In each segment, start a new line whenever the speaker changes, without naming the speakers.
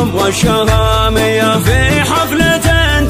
والكرم والشهامية، في حفلة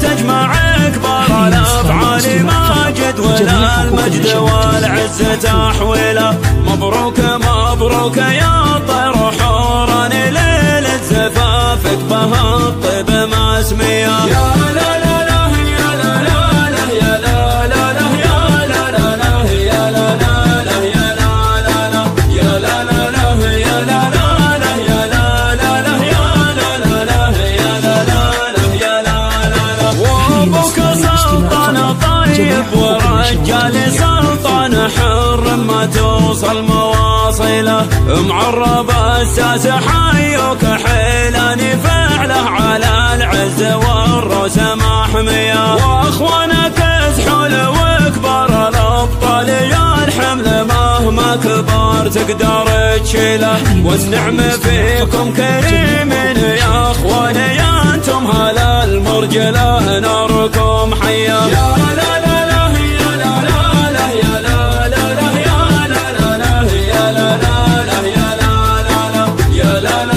تجمع كبار الأفعال ماجد ولا المجد والعز تحويله. مبروك مبروك يا طير حوران، ليلة زفافك بها الطيب مسمية. يا لا لا لا يا لا لا لا يا لا لا لا يا لا لا لا يا لا لا لا يا لا لا لا يا لا لا لا يا لا لا لا يا لا لا لا يا لا لا لا يا لا لا لا يا لا لا لا. وابوك سلطان طيب ورجال سلطان حر ما توصل مواصله، معرب الساس حيوك حيلان فعله على العز والروس محميه. واخوانك زحول وكبار الابطال يا الحمل مهما كبر تقدر تشيله. والنعم فيكم كريمين يا اخوان، يا انتم هلا المرجله ناركم حيه. يا لا لا لا يا لا لا لا يا لا لا لا يا لا لا لا يا لا لا لا يا لا لا لا يا لا لا لا يا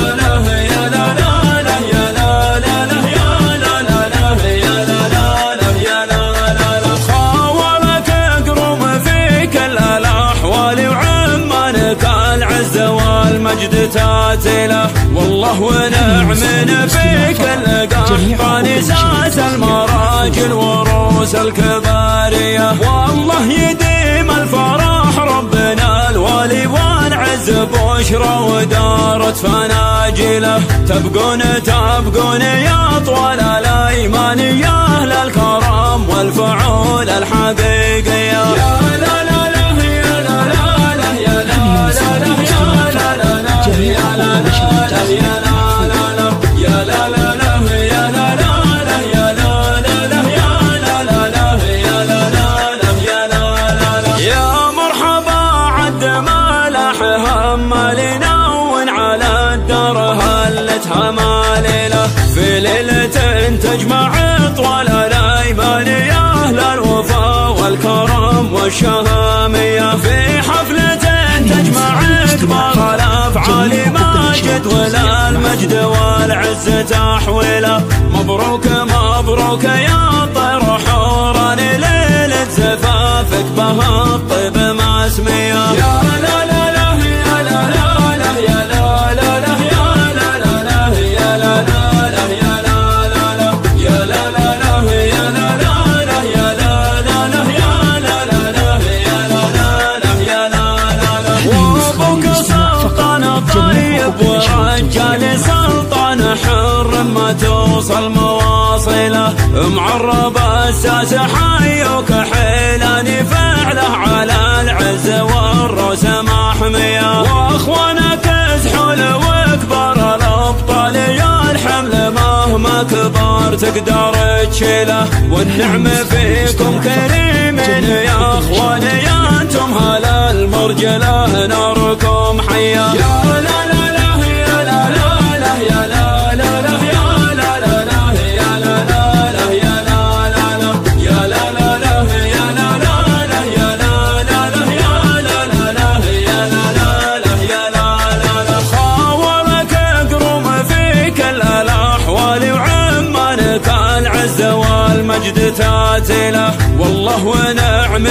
لا لا لا يا لا لا لا يا لا لا لا يا لا لا لا يا لا لا لا. خاولك اقرم فيك الاحوال وعمانك العز والمجد تاتله. والله ونعم فيك القحطاني ساس المراجل وروس الكباريه. والله يديم الفرح ربنا الوالي والعز بشرى ودارت فناجله. تبقون تبقون يا طوال الايمان يا اهل الكرم والفعول الحقيقيه. يا لا لا لا يا لا لا لا يا لا لا لا يا لا لا لا يا لا لا لا يا لا لا لا يا لا لا لا يا لا لا لا يا لا لا لا يا لا لا لا يا لا لا لا يا لا لا لا. يا مرحبا عد مالح همالنا على الدار هلتها ماليله، في ليلة تجمع طوال الايمان يا اهل الوفا والكرم والشهامية، في حفلة تجمع كبار الافعال ماجد ولا المجد والعز تحويله. مبروك مبروك يا طير حوران، ليلة زفافك بها الطيب مسمية. يا لا لا لا يا لا لا لا يا لا لا لا يا لا لا لا يا لا لا لا يا لا لا لا يا لا لا لا يا لا لا لا يا لا لا لا يا لا لا لا يا لا لا لا يا لا لا لا. وابوك سلطان طيب ورجال سلطان حر ما توصل مواصله، معرب الساس حيوك حيلان فعله على العز والروس محميه. واخوانك زحول وكبار الابطال يا الحمل مهما كبر تقدر تشيله. والنعم فيكم كريمين يا اخوان، يا انتم هلا المرجله ناركم حيه. يا لا لا لا يا لا لا لا يا لا لا لا يا لا لا لا يا لا لا لا يا لا لا لا يا لا لا لا يا لا لا لا يا لا لا لا يا لا لا لا يا لا لا لا يا لا لا لا. خاولك اقرم فيك الاحوال وعمانك العز والمجد تاتله. والله ونعم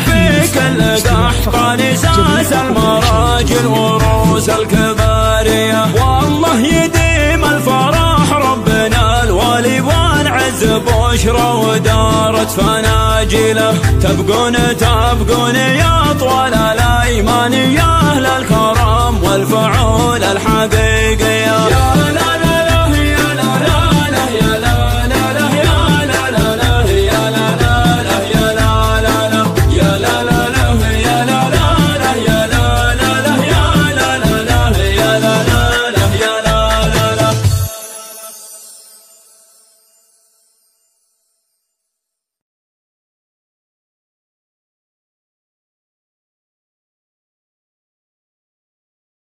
فيك القحطاني ساس المراجل وروس الكباريه. والله يديم الفرح ربنا الوالي والعز بشرى ودارت فناجله. تبقون تبقون يا طوال الايمان يا اهل الكرم والفعول الحقيقيه.